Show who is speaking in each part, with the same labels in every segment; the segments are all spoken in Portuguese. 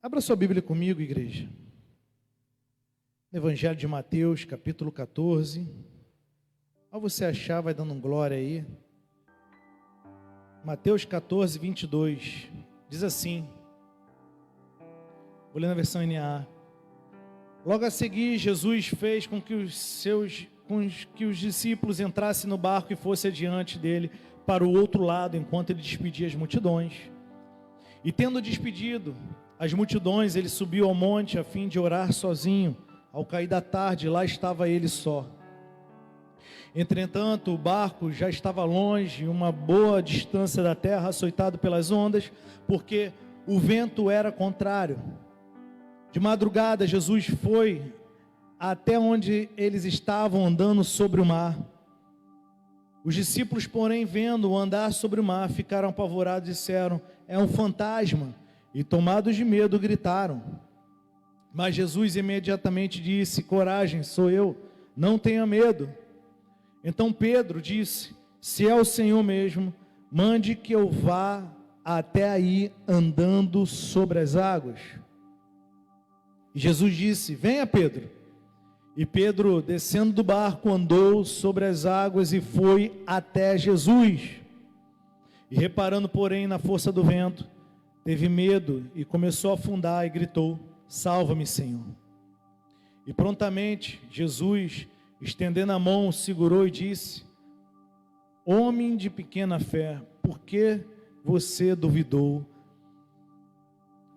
Speaker 1: Abra sua Bíblia comigo, igreja. Evangelho de Mateus, capítulo 14. Ao você achar, vai dando glória aí. Mateus 14, 22. Diz assim. Vou ler na versão NAA. Logo a seguir, Jesus fez com que os discípulos entrassem no barco e fossem adiante dele para o outro lado, enquanto ele despedia as multidões. E tendo despedido as multidões, ele subiu ao monte a fim de orar sozinho. Ao cair da tarde, lá estava ele só. Entretanto, o barco já estava longe, uma boa distância da terra, açoitado pelas ondas, porque o vento era contrário. De madrugada, Jesus foi até onde eles estavam andando sobre o mar. Os discípulos, porém, vendo-o andar sobre o mar, ficaram apavorados e disseram: é um fantasma. E tomados de medo, gritaram. Mas Jesus imediatamente disse: coragem, sou eu, não tenha medo. Então Pedro disse: se é o Senhor mesmo, mande que eu vá até aí andando sobre as águas. E Jesus disse: venha, Pedro. E Pedro, descendo do barco, andou sobre as águas e foi até Jesus. E reparando, porém, na força do vento, teve medo e começou a afundar e gritou: salva-me, Senhor. E prontamente Jesus, estendendo a mão, segurou e disse: homem de pequena fé, por que você duvidou?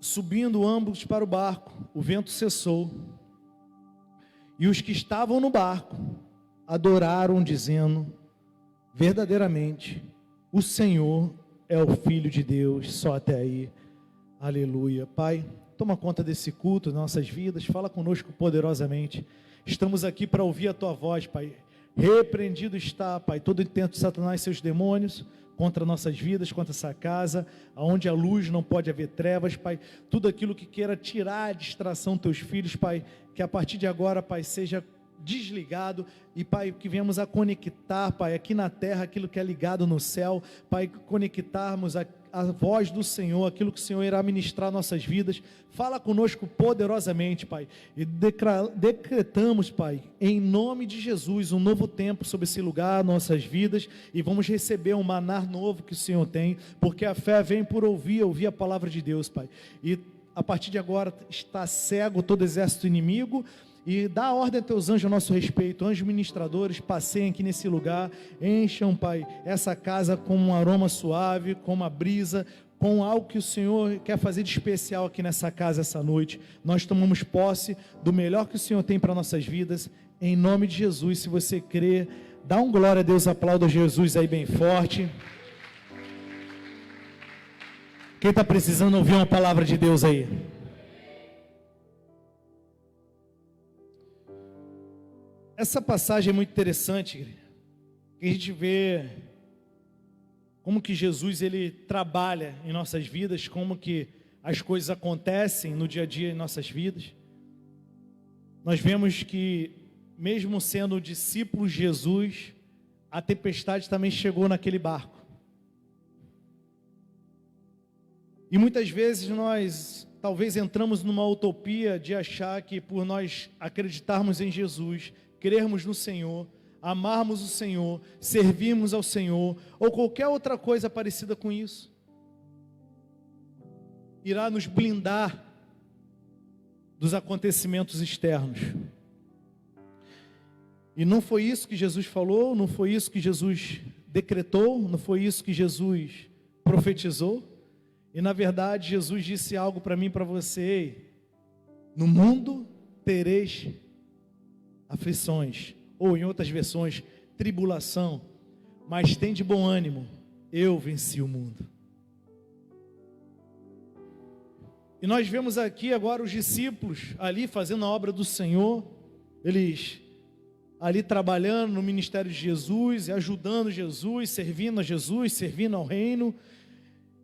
Speaker 1: Subindo ambos para o barco, o vento cessou. E os que estavam no barco adoraram, dizendo: verdadeiramente, o Senhor é o Filho de Deus. Só até aí. Aleluia. Pai, toma conta desse culto, nossas vidas, fala conosco poderosamente. Estamos aqui para ouvir a Tua voz, Pai. Repreendido está, Pai, todo intento de Satanás e seus demônios contra nossas vidas, contra essa casa, aonde a luz não pode haver trevas, Pai. Tudo aquilo que queira tirar a distração dos teus filhos, Pai, que a partir de agora, Pai, seja desligado, e Pai, que venhamos a conectar, Pai, aqui na terra, aquilo que é ligado no céu, Pai, conectarmos a voz do Senhor, aquilo que o Senhor irá ministrar nossas vidas. Fala conosco poderosamente, Pai, e decretamos, Pai, em nome de Jesus, um novo tempo sobre esse lugar, nossas vidas, e vamos receber um maná novo que o Senhor tem, porque a fé vem por ouvir a palavra de Deus, Pai, e a partir de agora está cego todo exército inimigo. E dá ordem a teus anjos a nosso respeito, anjos ministradores, passeiem aqui nesse lugar, encham, Pai, essa casa com um aroma suave, com uma brisa, com algo que o Senhor quer fazer de especial aqui nessa casa essa noite. Nós tomamos posse do melhor que o Senhor tem para nossas vidas, em nome de Jesus. Se você crê, dá um glória a Deus, aplauda Jesus aí bem forte. Quem está precisando ouvir uma palavra de Deus aí? Essa passagem é muito interessante, que a gente vê como que Jesus ele trabalha em nossas vidas, como que as coisas acontecem no dia a dia em nossas vidas. Nós vemos que mesmo sendo discípulos de Jesus, a tempestade também chegou naquele barco. E muitas vezes nós talvez entramos numa utopia de achar que por nós acreditarmos em Jesus, crermos no Senhor, amarmos o Senhor, servirmos ao Senhor, ou qualquer outra coisa parecida com isso, irá nos blindar dos acontecimentos externos. E não foi isso que Jesus falou, não foi isso que Jesus decretou, não foi isso que Jesus profetizou. E na verdade Jesus disse algo para mim e para você: no mundo tereis aflições, ou em outras versões, tribulação, mas tem de bom ânimo, eu venci o mundo. E nós vemos aqui agora os discípulos ali fazendo a obra do Senhor, eles ali trabalhando no ministério de Jesus, ajudando Jesus, servindo a Jesus, servindo ao reino.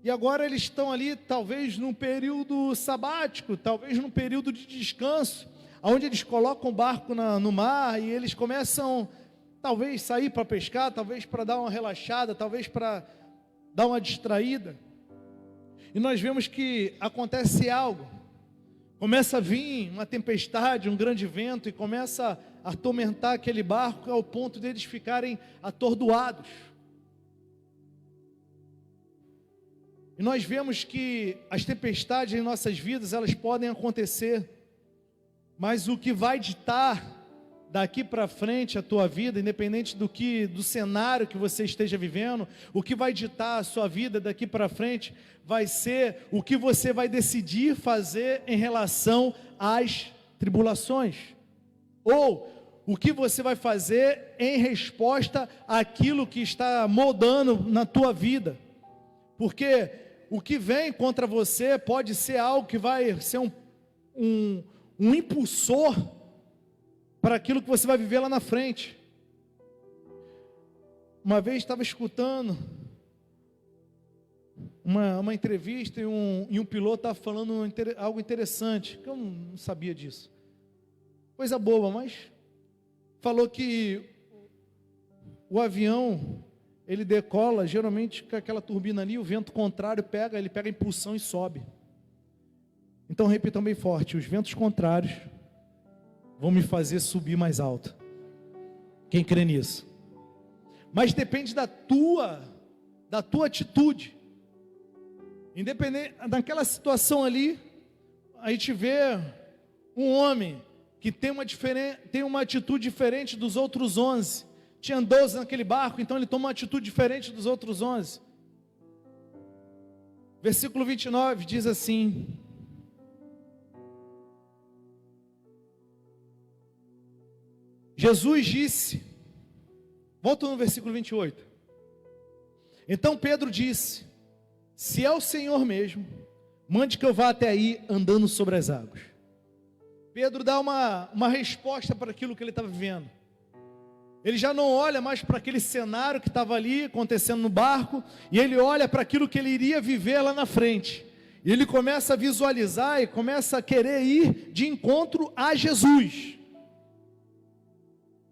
Speaker 1: E agora eles estão ali talvez num período sabático, talvez num período de descanso, onde eles colocam o barco no mar e eles começam talvez sair para pescar, talvez para dar uma relaxada, talvez para dar uma distraída. E nós vemos que acontece algo. Começa a vir uma tempestade, um grande vento, e começa a atormentar aquele barco ao ponto deles ficarem atordoados. E nós vemos que as tempestades em nossas vidas, elas podem acontecer, mas o que vai ditar daqui para frente a tua vida, independente do cenário que você esteja vivendo, o que vai ditar a sua vida daqui para frente, vai ser o que você vai decidir fazer em relação às tribulações, ou o que você vai fazer em resposta àquilo que está moldando na tua vida, porque o que vem contra você pode ser algo que vai ser um impulsor para aquilo que você vai viver lá na frente. Uma vez estava escutando uma entrevista e um piloto estava falando algo interessante, que eu não sabia disso. Coisa boba, mas falou que o avião, ele decola geralmente com aquela turbina ali, o vento contrário ele pega a impulsão e sobe. Então repitam bem forte: os ventos contrários vão me fazer subir mais alto. Quem crê nisso? Mas depende da tua atitude. Independente daquela situação ali, a gente vê um homem que tem uma atitude diferente dos outros 11. Tinha 12 naquele barco, então ele toma uma atitude diferente dos outros 11. Versículo 29 diz assim: Jesus disse, volta no versículo 28. Então Pedro disse: se é o Senhor mesmo, mande que eu vá até aí andando sobre as águas. Pedro dá uma resposta para aquilo que ele estava vivendo. Ele já não olha mais para aquele cenário que estava ali acontecendo no barco, e ele olha para aquilo que ele iria viver lá na frente. E ele começa a visualizar e começa a querer ir de encontro a Jesus.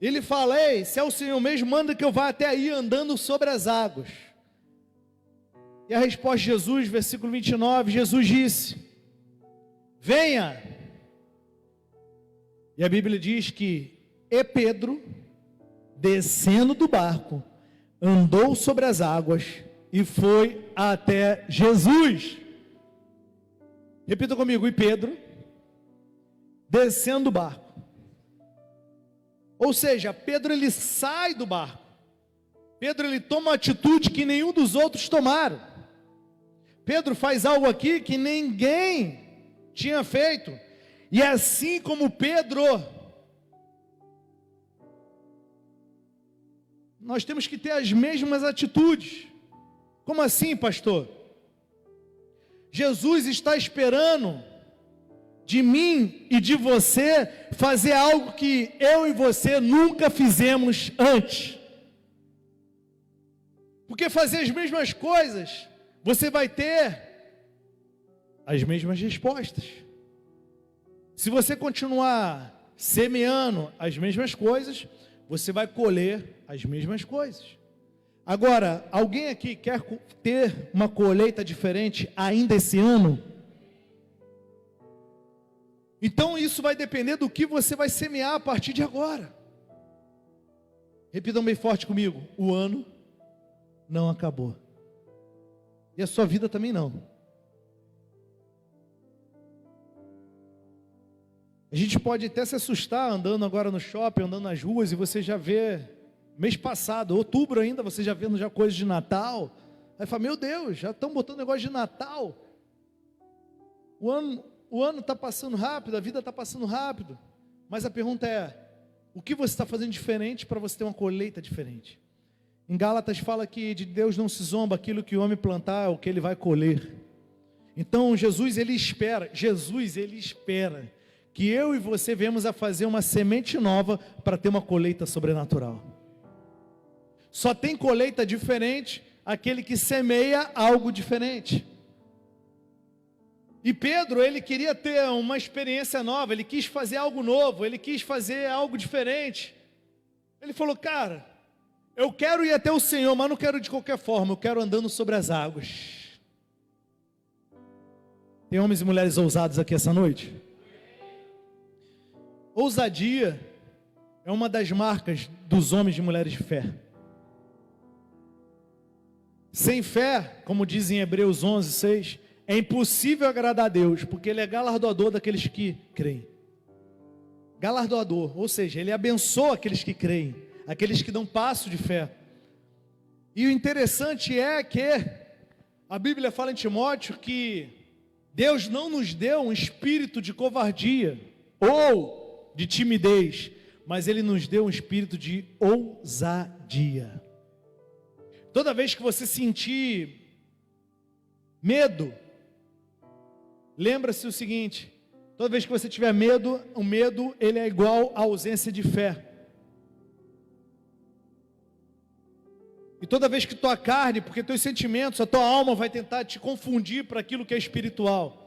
Speaker 1: Ele fala: ei, se é o Senhor mesmo, manda que eu vá até aí andando sobre as águas. E a resposta de Jesus, versículo 29, Jesus disse: venha. E a Bíblia diz que Pedro, descendo do barco, andou sobre as águas e foi até Jesus. Repita comigo: e Pedro, descendo do barco. Ou seja, Pedro ele sai do barco. Pedro ele toma uma atitude que nenhum dos outros tomaram. Pedro faz algo aqui que ninguém tinha feito. E assim como Pedro, nós temos que ter as mesmas atitudes. Como assim, pastor? Jesus está esperando de mim e de você fazer algo que eu e você nunca fizemos antes. Porque fazer as mesmas coisas, você vai ter as mesmas respostas. Se você continuar semeando as mesmas coisas, você vai colher as mesmas coisas. Agora, alguém aqui quer ter uma colheita diferente ainda esse ano? Então isso vai depender do que você vai semear a partir de agora. Repitam bem forte comigo: o ano não acabou. E a sua vida também não. A gente pode até se assustar andando agora no shopping, andando nas ruas, e você já vê, mês passado, outubro ainda, você já vendo já coisas de Natal. Aí fala: meu Deus, já estão botando negócio de Natal. O ano está passando rápido, a vida está passando rápido. Mas a pergunta é: o que você está fazendo diferente para você ter uma colheita diferente? Em Gálatas fala que de Deus não se zomba, aquilo que o homem plantar é o que ele vai colher. Então Jesus ele espera que eu e você venhamos a fazer uma semente nova para ter uma colheita sobrenatural. Só tem colheita diferente aquele que semeia algo diferente. E Pedro, ele queria ter uma experiência nova, ele quis fazer algo novo, ele quis fazer algo diferente. Ele falou: cara, eu quero ir até o Senhor, mas não quero de qualquer forma, eu quero andando sobre as águas. Tem homens e mulheres ousados aqui essa noite? Ousadia é uma das marcas dos homens e mulheres de fé. Sem fé, como diz em Hebreus 11:6, é impossível agradar a Deus, porque Ele é galardoador daqueles que creem. Galardoador, ou seja, Ele abençoa aqueles que creem, aqueles que dão passo de fé. E o interessante é que a Bíblia fala em Timóteo que Deus não nos deu um espírito de covardia ou de timidez, mas Ele nos deu um espírito de ousadia. Toda vez que você sentir medo, lembra-se o seguinte: toda vez que você tiver medo, o medo ele é igual à ausência de fé. E toda vez que tua carne, porque teus sentimentos, a tua alma vai tentar te confundir para aquilo que é espiritual.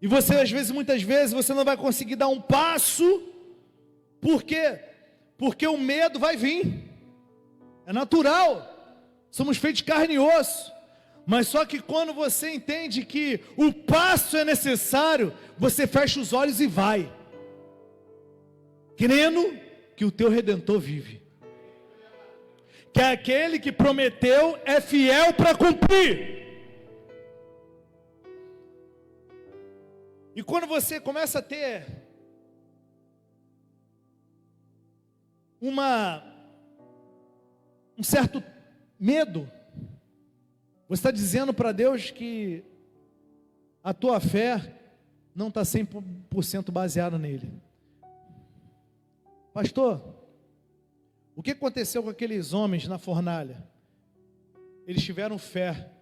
Speaker 1: E você, às vezes, muitas vezes, você não vai conseguir dar um passo. Por quê? Porque o medo vai vir. É natural. Somos feitos de carne e osso. Mas só que quando você entende que o passo é necessário, você fecha os olhos e vai, crendo que o teu Redentor vive, que aquele que prometeu é fiel para cumprir. E quando você começa a ter um certo medo, você está dizendo para Deus que a tua fé não está 100% baseada nele. Pastor, o que aconteceu com aqueles homens na fornalha? Eles tiveram fé.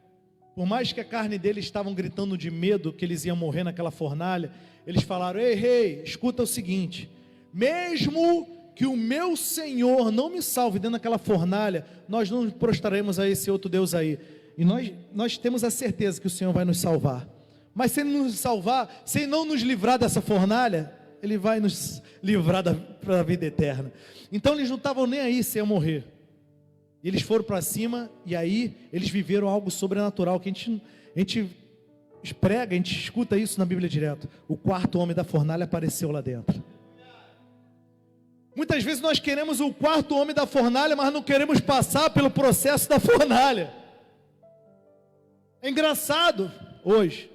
Speaker 1: Por mais que a carne deles estavam gritando de medo que eles iam morrer naquela fornalha, eles falaram: ei, rei, escuta o seguinte: mesmo que o meu Senhor não me salve dentro daquela fornalha, nós não prostraremos a esse outro Deus aí. E nós temos a certeza que o Senhor vai nos salvar. Mas se Ele nos salvar, se Ele não nos livrar dessa fornalha, Ele vai nos livrar para a vida eterna. Então eles não estavam nem aí se iam morrer. Eles foram para cima e aí eles viveram algo sobrenatural, que a gente prega, a gente escuta isso na Bíblia direto. O quarto homem da fornalha apareceu lá dentro. Muitas vezes nós queremos o quarto homem da fornalha, mas não queremos passar pelo processo da fornalha. É engraçado hoje.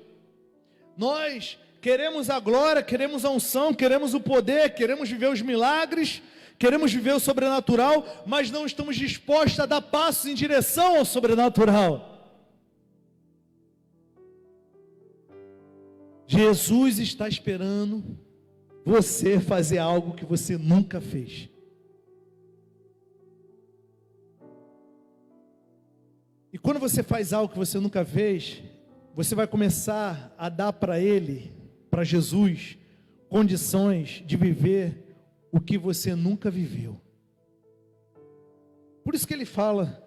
Speaker 1: Nós queremos a glória, queremos a unção, queremos o poder, queremos viver os milagres, queremos viver o sobrenatural, mas não estamos dispostos a dar passos em direção ao sobrenatural. Jesus está esperando você fazer algo que você nunca fez. E quando você faz algo que você nunca fez, você vai começar a dar para Ele, para Jesus, condições de viver o que você nunca viveu. Por isso que Ele fala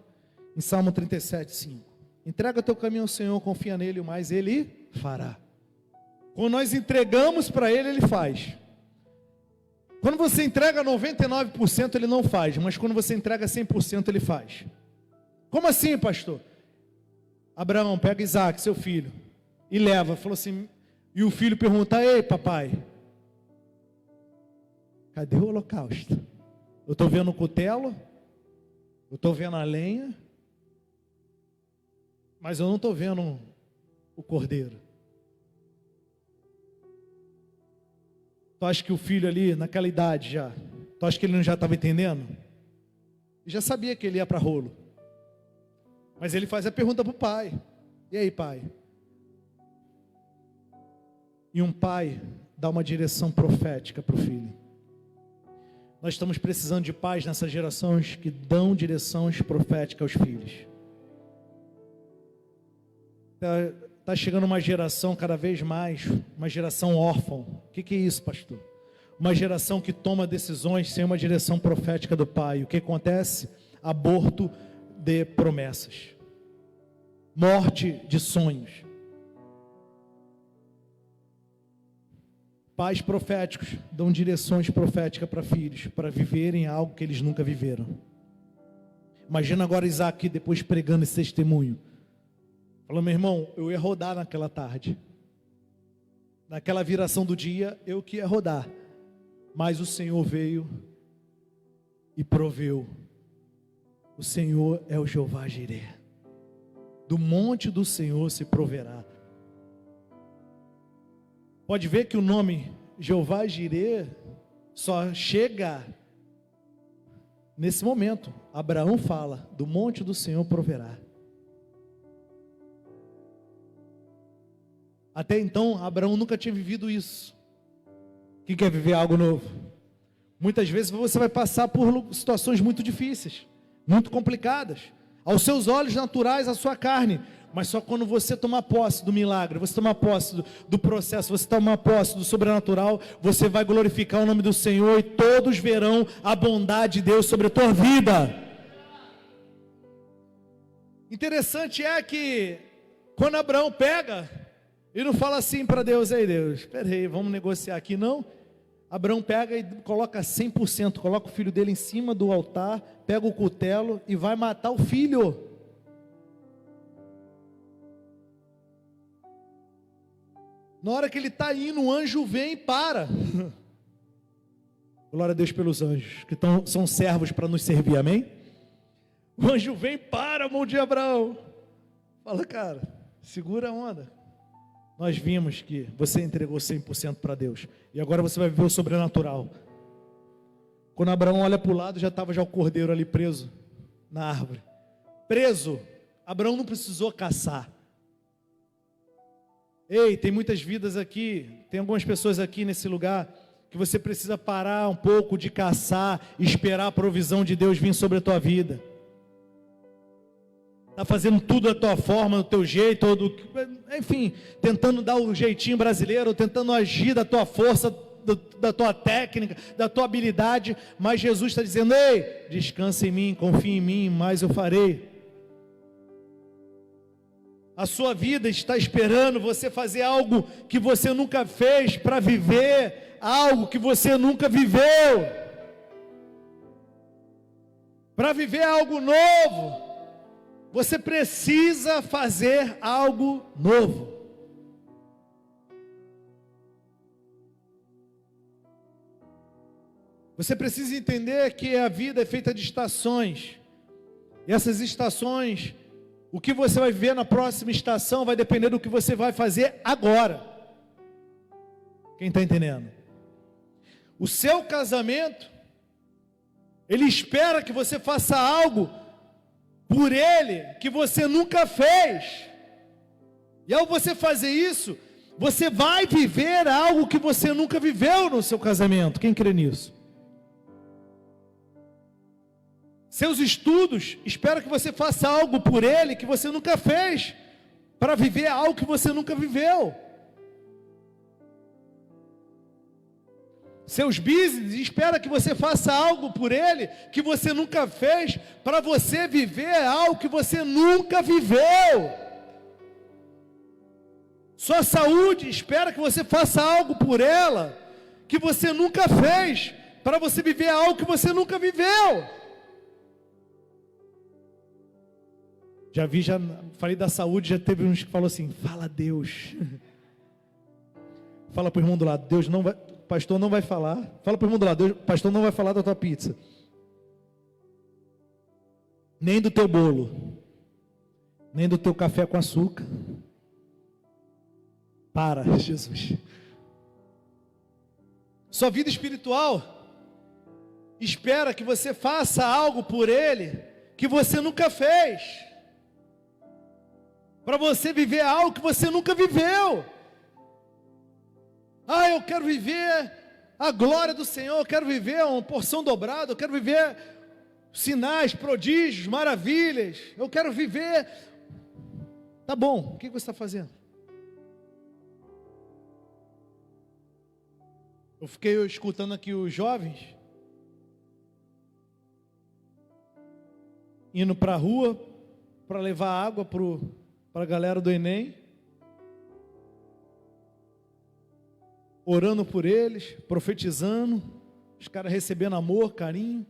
Speaker 1: em Salmo 37:5: entrega teu caminho ao Senhor, confia nele, o mais Ele fará. Quando nós entregamos para Ele, Ele faz. Quando você entrega 99%, Ele não faz, mas quando você entrega 100%, Ele faz. Como assim, pastor? Abraão pega Isaac, seu filho, e leva. Falou assim, e o filho pergunta: ei, papai, cadê o holocausto? Eu estou vendo o cutelo, eu estou vendo a lenha, mas eu não estou vendo o cordeiro. Tu acha que o filho ali, naquela idade já, tu acha que ele não já estava entendendo? Ele já sabia que ele ia para rolo. Mas ele faz a pergunta para o pai: e aí, pai? E um pai dá uma direção profética para o filho. Nós estamos precisando de pais nessas gerações que dão direções proféticas aos filhos. Está chegando uma geração cada vez mais, uma geração órfã. O que é isso, pastor? Uma geração que toma decisões sem uma direção profética do pai. O que acontece? Aborto de promessas, morte de sonhos. Pais proféticos dão direções proféticas para filhos, para viverem algo que eles nunca viveram. Imagina agora Isaac depois pregando esse testemunho, falando: meu irmão, eu ia rodar naquela tarde, naquela viração do dia, eu que ia rodar. Mas o Senhor veio e proveu. O Senhor é o Jeová Jireh. Do monte do Senhor se proverá. Pode ver que o nome Jeová Jireh só chega nesse momento. Abraão fala, do monte do Senhor proverá. Até então, Abraão nunca tinha vivido isso. Quem quer viver algo novo? Muitas vezes você vai passar por situações muito difíceis, muito complicadas, aos seus olhos naturais, à sua carne. Mas só quando você tomar posse do milagre, você tomar posse do processo, você tomar posse do sobrenatural, você vai glorificar o nome do Senhor e todos verão a bondade de Deus sobre a tua vida. Interessante é que quando Abraão pega e não fala assim para Deus: ei Deus, espera aí, vamos negociar aqui, não. Abraão pega e coloca 100%, coloca o filho dele em cima do altar, pega o cutelo e vai matar o filho. Na hora que ele está indo, o anjo vem e para. Glória a Deus pelos anjos, que são servos para nos servir, amém? O anjo vem e para a mão de Abraão. Fala, cara, segura a onda. Nós vimos que você entregou 100% para Deus. E agora você vai viver o sobrenatural. Quando Abraão olha para o lado, já estava o cordeiro ali preso na árvore. Preso. Abraão não precisou caçar. Ei, tem muitas vidas aqui, tem algumas pessoas aqui nesse lugar, que você precisa parar um pouco de caçar, esperar a provisão de Deus vir sobre a tua vida. Está fazendo tudo da tua forma, do teu jeito, enfim, tentando dar o jeitinho brasileiro, tentando agir da tua força, da tua técnica, da tua habilidade, mas Jesus está dizendo: ei, descansa em mim, confia em mim, mais eu farei. A sua vida está esperando você fazer algo que você nunca fez, para viver algo que você nunca viveu, para viver algo novo. Você precisa fazer algo novo. Você precisa entender que a vida é feita de estações. E essas estações, o que você vai viver na próxima estação vai depender do que você vai fazer agora. Quem está entendendo? O seu casamento, ele espera que você faça algo por ele que você nunca fez. E ao você fazer isso, você vai viver algo que você nunca viveu no seu casamento. Quem crê nisso? Seus estudos, espera que você faça algo por ele que você nunca fez, para viver algo que você nunca viveu. Seus business, espera que você faça algo por ele que você nunca fez, para você viver algo que você nunca viveu. Sua saúde, espera que você faça algo por ela que você nunca fez, para você viver algo que você nunca viveu. Já falei da saúde, já teve uns que falou assim: fala Deus. Fala para o irmão do lado: Deus não vai, pastor não vai falar. Fala para o irmão do lado: Deus, pastor não vai falar da tua pizza, nem do teu bolo, nem do teu café com açúcar. Para, Jesus. Sua vida espiritual espera que você faça algo por ele que você nunca fez, para você viver algo que você nunca viveu. Eu quero viver a glória do Senhor, eu quero viver uma porção dobrada, eu quero viver sinais, prodígios, maravilhas, eu quero viver. Tá bom, o que você está fazendo? Eu fiquei escutando aqui os jovens indo para a rua para levar água para a galera do Enem, orando por eles, profetizando, os caras recebendo amor, carinho.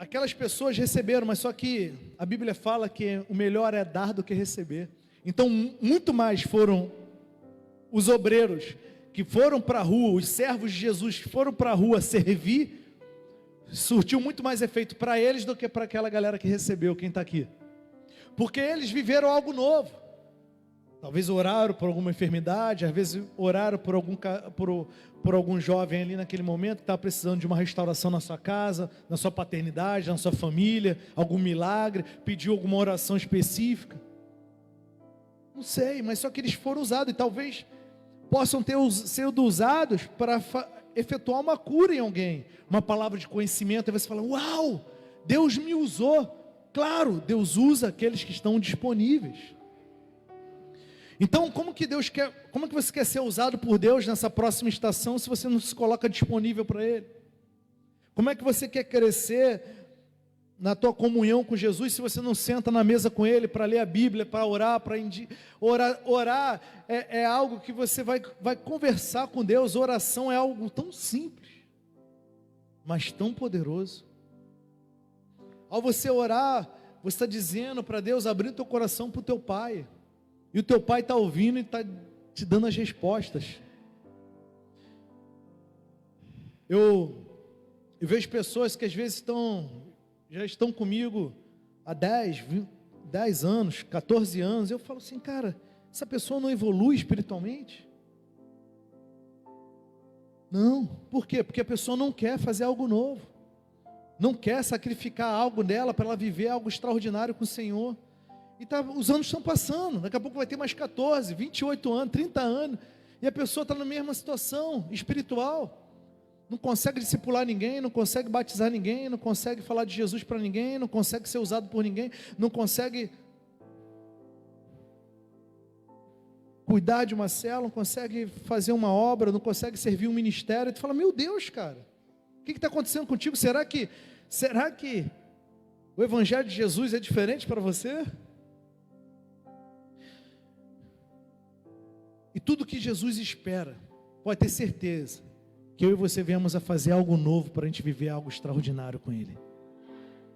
Speaker 1: Aquelas pessoas receberam, mas só que a Bíblia fala que o melhor é dar do que receber. Então, muito mais foram os obreiros que foram para a rua, os servos de Jesus que foram para a rua servir, surtiu muito mais efeito para eles do que para aquela galera que recebeu, quem está aqui. Porque eles viveram algo novo. Talvez oraram por alguma enfermidade, às vezes oraram por algum jovem ali naquele momento que estava precisando de uma restauração na sua casa, na sua paternidade, na sua família, algum milagre, pediu alguma oração específica. Não sei, mas só que eles foram usados e talvez possam ter sido usados para efetuar uma cura em alguém, uma palavra de conhecimento, e você fala, uau, Deus me usou. Claro, Deus usa aqueles que estão disponíveis. Então, como que você quer ser usado por Deus nessa próxima estação se você não se coloca disponível para Ele? Como é que você quer crescer na tua comunhão com Jesus se você não senta na mesa com Ele para ler a Bíblia, para orar, orar é algo que você vai conversar com Deus. Oração é algo tão simples, mas tão poderoso. Ao você orar, você está dizendo para Deus, abrindo teu coração para o teu Pai. E o teu Pai está ouvindo e está te dando as respostas. Eu vejo pessoas que às vezes já estão comigo há 10 anos, 14 anos. Eu falo assim, cara, essa pessoa não evolui espiritualmente? Não. Por quê? Porque a pessoa não quer fazer algo novo. Não quer sacrificar algo dela para ela viver algo extraordinário com o Senhor. E os anos estão passando, daqui a pouco vai ter mais 14, 28 anos, 30 anos, e a pessoa está na mesma situação espiritual, não consegue discipular ninguém, não consegue batizar ninguém, não consegue falar de Jesus para ninguém, não consegue ser usado por ninguém, não consegue cuidar de uma célula, não consegue fazer uma obra, não consegue servir um ministério. E tu fala, meu Deus, cara, o que está acontecendo contigo? Será que o Evangelho de Jesus é diferente para você? E tudo que Jesus espera, pode ter certeza, que eu e você viemos a fazer algo novo para a gente viver algo extraordinário com Ele.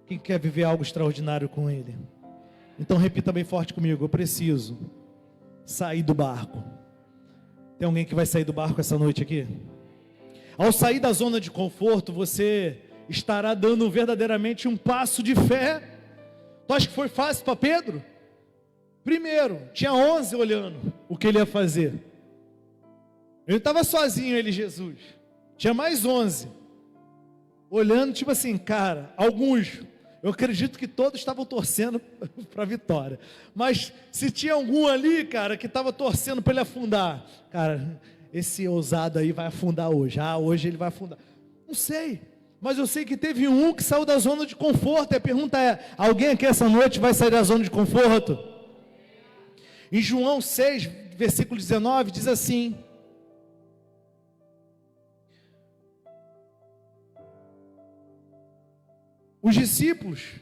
Speaker 1: Quem quer viver algo extraordinário com Ele? Então repita bem forte comigo, eu preciso sair do barco. Tem alguém que vai sair do barco essa noite aqui? Ao sair da zona de conforto, você estará dando verdadeiramente um passo de fé. Tu acha que foi fácil para Pedro? Primeiro, tinha 11 olhando o que ele ia fazer. Ele estava sozinho, ele, Jesus. Tinha mais 11 olhando, tipo assim, cara, alguns, eu acredito que todos estavam torcendo para a vitória. Mas se tinha algum ali, cara, que estava torcendo para ele afundar, cara, esse ousado aí vai afundar hoje. Hoje ele vai afundar. Não sei, mas eu sei que teve um que saiu da zona de conforto. E a pergunta é, alguém aqui essa noite vai sair da zona de conforto? Em João 6, versículo 19, diz assim: os discípulos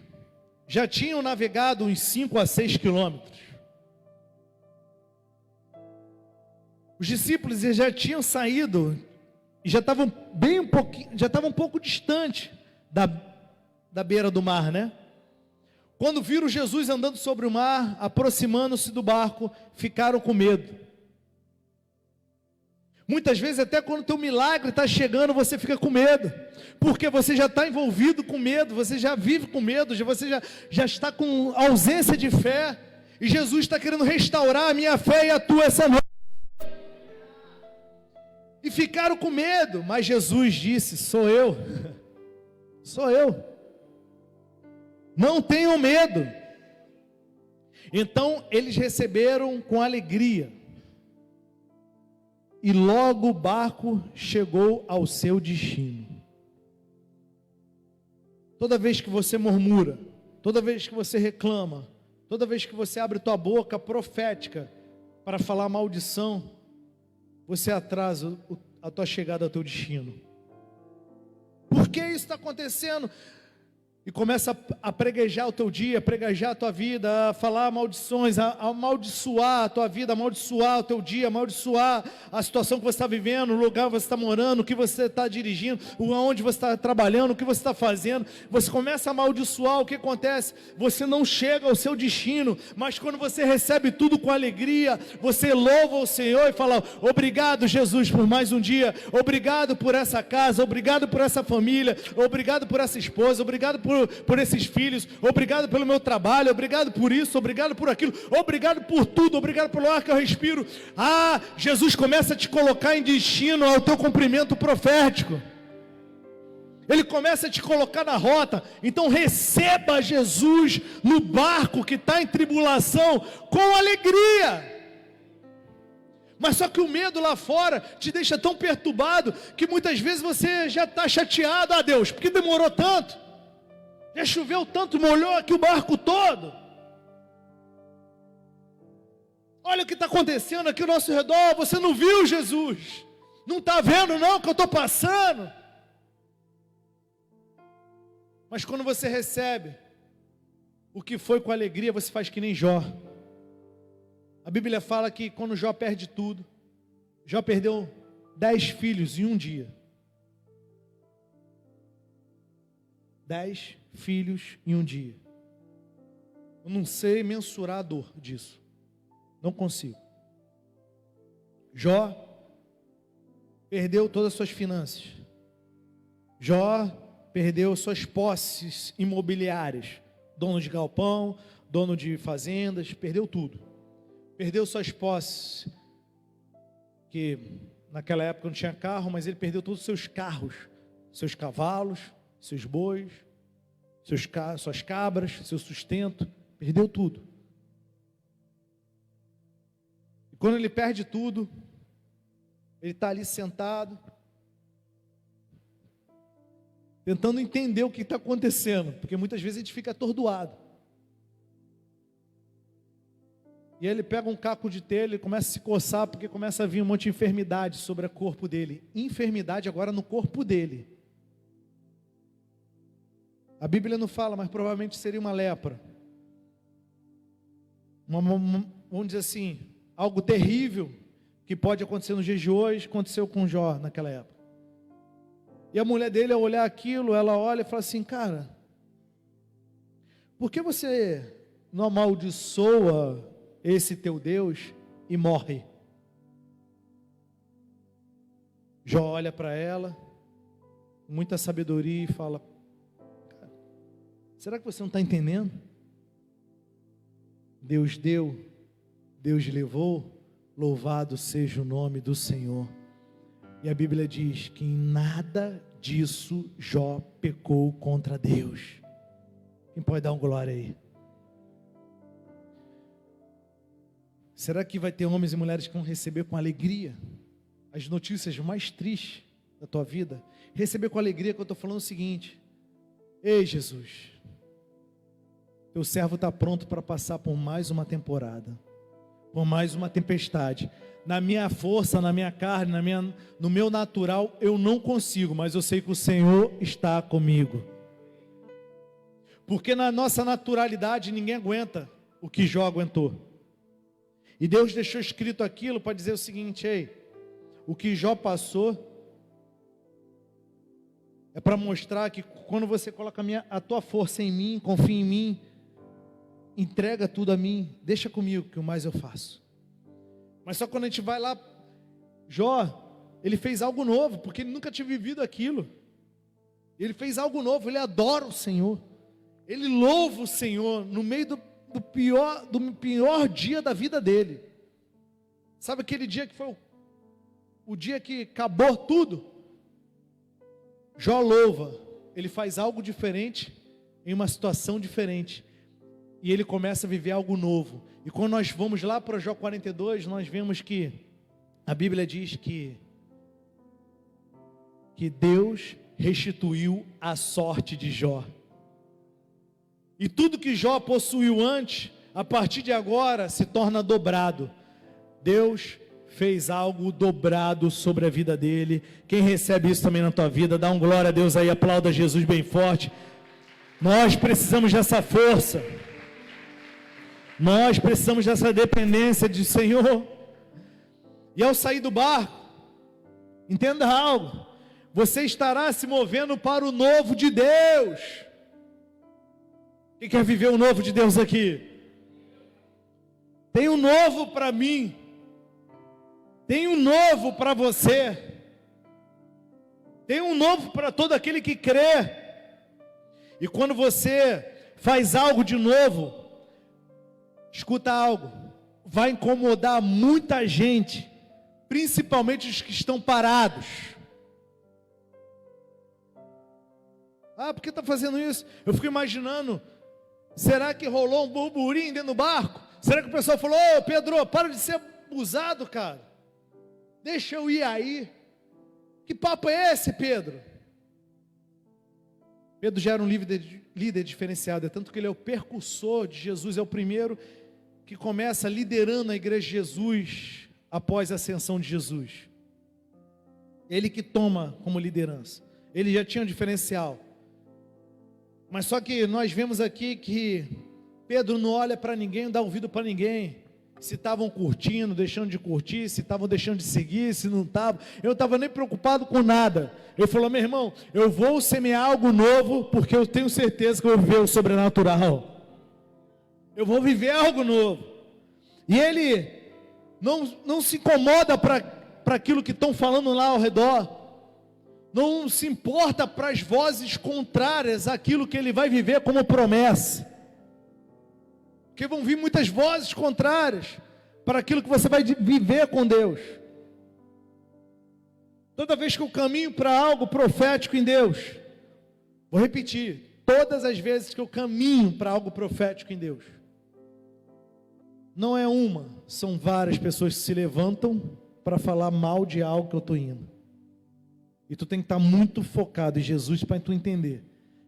Speaker 1: já tinham navegado uns 5 a 6 quilômetros. Os discípulos já tinham saído e já estavam um pouco distante da beira do mar, né? Quando viram Jesus andando sobre o mar, aproximando-se do barco, ficaram com medo. Muitas vezes, até quando o teu milagre está chegando, você fica com medo, porque você já está envolvido com medo, você já vive com medo, você já está com ausência de fé, e Jesus está querendo restaurar a minha fé e a tua essa noite. E ficaram com medo, mas Jesus disse, sou eu, sou eu. Não tenham medo. Então eles receberam com alegria. E logo o barco chegou ao seu destino. Toda vez que você murmura, toda vez que você reclama, toda vez que você abre tua boca profética para falar maldição, você atrasa a tua chegada ao teu destino. Por que isso está acontecendo? E começa a preguejar o teu dia, a preguejar a tua vida, a falar maldições, a amaldiçoar a tua vida, amaldiçoar o teu dia, amaldiçoar a situação que você está vivendo, o lugar que você está morando, o que você está dirigindo, aonde você está trabalhando, o que você está fazendo. Você começa a amaldiçoar, o que acontece? Você não chega ao seu destino, mas quando você recebe tudo com alegria, você louva o Senhor e fala: obrigado, Jesus, por mais um dia, obrigado por essa casa, obrigado por essa família, obrigado por essa esposa, obrigado por esses filhos, obrigado pelo meu trabalho, obrigado por isso, obrigado por aquilo, obrigado por tudo, obrigado pelo ar que eu respiro. Jesus começa a te colocar em destino ao teu cumprimento profético. Ele começa a te colocar na rota. Então receba Jesus no barco que está em tribulação com alegria. Mas só que o medo lá fora te deixa tão perturbado que muitas vezes você já está chateado. Deus, por que demorou tanto? Já choveu tanto, molhou aqui o barco todo. Olha o que está acontecendo aqui ao nosso redor. Você não viu, Jesus? Não está vendo não que eu estou passando? Mas quando você recebe o que foi com alegria, você faz que nem Jó. A Bíblia fala que quando Jó perde tudo, Jó perdeu 10 filhos em um dia. 10 filhos em um dia. Eu não sei mensurar a dor disso. Não consigo. Jó perdeu todas as suas finanças. Jó perdeu suas posses imobiliárias. Dono de galpão, dono de fazendas, perdeu tudo. Perdeu suas posses, que naquela época não tinha carro, mas ele perdeu todos os seus carros, seus cavalos, seus bois, suas cabras, seu sustento, perdeu tudo. E quando ele perde tudo, ele está ali sentado, tentando entender o que está acontecendo, porque muitas vezes a gente fica atordoado. E aí ele pega um caco de telha e começa a se coçar, porque começa a vir um monte de enfermidade sobre o corpo dele. Enfermidade agora no corpo dele. A Bíblia não fala, mas provavelmente seria uma lepra. Vamos dizer assim, algo terrível que pode acontecer nos dias de hoje, aconteceu com Jó naquela época. E a mulher dele, ao olhar aquilo, ela olha e fala assim: cara, por que você não amaldiçoa esse teu Deus e morre? Jó olha para ela, com muita sabedoria, e fala: será que você não está entendendo? Deus deu, Deus levou, louvado seja o nome do Senhor. E a Bíblia diz que em nada disso Jó pecou contra Deus. Quem pode dar um glória aí? Será que vai ter homens e mulheres que vão receber com alegria as notícias mais tristes da tua vida? Receber com alegria que eu estou falando o seguinte: ei, Jesus, teu servo está pronto para passar por mais uma temporada, por mais uma tempestade. Na minha força, na minha carne, no meu natural, eu não consigo, mas eu sei que o Senhor está comigo. Porque na nossa naturalidade ninguém aguenta o que Jó aguentou. E Deus deixou escrito aquilo para dizer o seguinte: ei, o que Jó passou é para mostrar que quando você coloca a tua força em mim, confia em mim, entrega tudo a mim, deixa comigo que o mais eu faço. Mas só quando a gente vai lá, Jó, ele fez algo novo, porque ele nunca tinha vivido aquilo. Ele fez algo novo, ele adora o Senhor, ele louva o Senhor no meio do pior dia da vida dele. Sabe aquele dia que foi o dia que acabou tudo? Jó louva, ele faz algo diferente em uma situação diferente, e ele começa a viver algo novo. E quando nós vamos lá para Jó 42, nós vemos que a Bíblia diz que Deus restituiu a sorte de Jó. E tudo que Jó possuiu antes, a partir de agora se torna dobrado. Deus fez algo dobrado sobre a vida dele. Quem recebe isso também na tua vida, dá um glória a Deus aí, aplauda Jesus bem forte. Nós precisamos dessa força. Nós precisamos dessa dependência de Senhor. E ao sair do barco, entenda algo, você estará se movendo para o novo de Deus. Quem quer viver o novo de Deus aqui? Tem um novo para mim. Tem um novo para você. Tem um novo para todo aquele que crê. E quando você faz algo de novo, escuta algo, vai incomodar muita gente, principalmente os que estão parados. Ah, por que está fazendo isso? Eu fico imaginando, será que rolou um burburinho dentro do barco? Será que o pessoal falou, ô Pedro, para de ser abusado, cara. Deixa eu ir aí. Que papo é esse, Pedro? Pedro já era um líder diferenciado, é tanto que ele é o percursor de Jesus, é o primeiro que começa liderando a igreja de Jesus após a ascensão de Jesus. Ele que toma como liderança. Ele já tinha um diferencial. Mas só que nós vemos aqui que Pedro não olha para ninguém, não dá ouvido para ninguém. Se estavam curtindo, deixando de curtir, se estavam deixando de seguir, se não estavam. Eu não estava nem preocupado com nada. Ele falou, meu irmão, eu vou semear algo novo, porque eu tenho certeza que eu vou viver o sobrenatural. Eu vou viver algo novo. E ele não se incomoda para aquilo que estão falando lá ao redor. Não se importa para as vozes contrárias àquilo que ele vai viver como promessa. Porque vão vir muitas vozes contrárias para aquilo que você vai viver com Deus. Toda vez que eu caminho para algo profético em Deus, vou repetir, todas as vezes que eu caminho para algo profético em Deus, não é uma, são várias pessoas que se levantam para falar mal de algo que eu estou indo. E tu tem que estar muito focado em Jesus para tu entender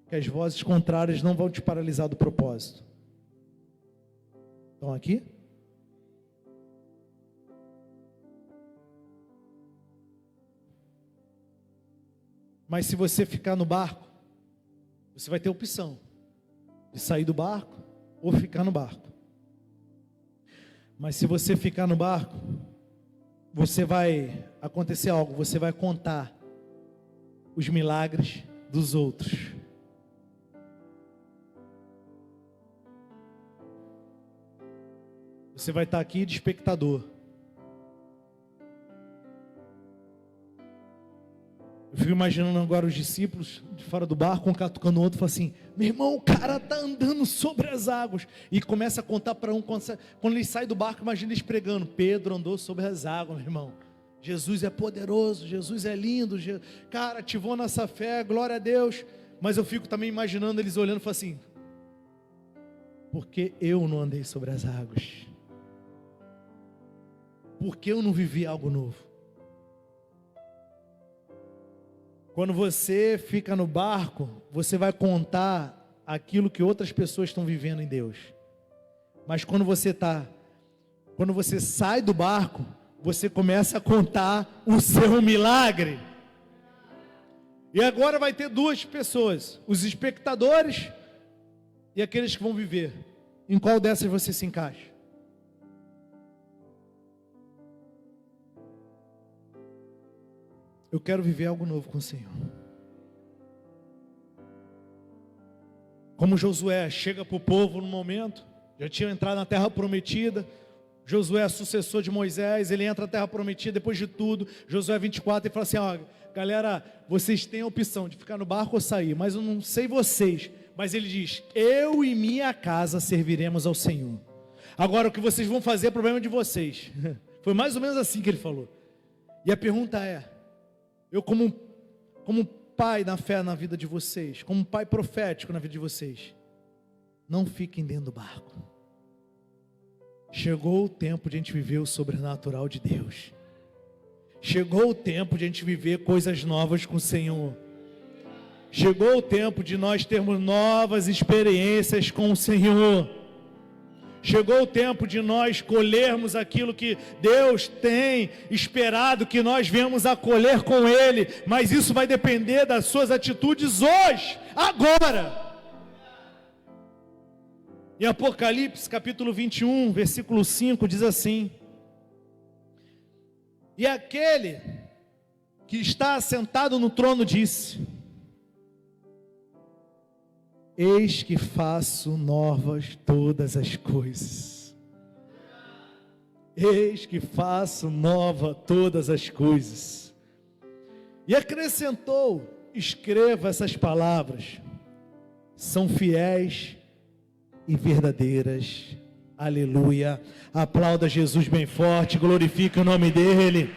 Speaker 1: que as vozes contrárias não vão te paralisar do propósito. Estão aqui? Mas se você ficar no barco, você vai ter opção de sair do barco ou ficar no barco. Mas se você ficar no barco, vai acontecer algo, você vai contar os milagres dos outros. Você vai estar aqui de espectador. Eu fico imaginando agora os discípulos de fora do barco, um catucando o outro, fala assim, meu irmão, o cara está andando sobre as águas. E começa a contar para um, quando ele sai do barco, imagina eles pregando, Pedro andou sobre as águas, meu irmão. Jesus é poderoso, Jesus é lindo, cara, ativou nossa fé, glória a Deus. Mas eu fico também imaginando eles olhando e falando assim, porque eu não andei sobre as águas? Porque eu não vivi algo novo? Quando você fica no barco, você vai contar aquilo que outras pessoas estão vivendo em Deus. Mas quando você sai do barco, você começa a contar o seu milagre. E agora vai ter duas pessoas, os espectadores e aqueles que vão viver. Em qual dessas você se encaixa? Eu quero viver algo novo com o Senhor. Como Josué chega para o povo no momento, já tinha entrado na terra prometida. Josué é sucessor de Moisés, ele entra na terra prometida depois de tudo. Josué 24, ele fala assim, ó, galera, vocês têm a opção de ficar no barco ou sair, mas eu não sei vocês. Mas ele diz, eu e minha casa serviremos ao Senhor. Agora o que vocês vão fazer é problema de vocês. Foi mais ou menos assim que ele falou. E a pergunta é, eu como pai na fé na vida de vocês, como pai profético na vida de vocês, não fiquem dentro do barco. Chegou o tempo de a gente viver o sobrenatural de Deus. Chegou o tempo de a gente viver coisas novas com o Senhor. Chegou o tempo de nós termos novas experiências com o Senhor. Chegou o tempo de nós colhermos aquilo que Deus tem esperado que nós venhamos a colher com Ele. Mas isso vai depender das suas atitudes hoje, agora. Em Apocalipse capítulo 21, versículo 5, diz assim: e aquele que está assentado no trono disse: eis que faço novas todas as coisas. Eis que faço nova todas as coisas. E acrescentou: escreva essas palavras, são fiéis e verdadeiras. Aleluia. Aplauda Jesus bem forte, glorifique o nome dele.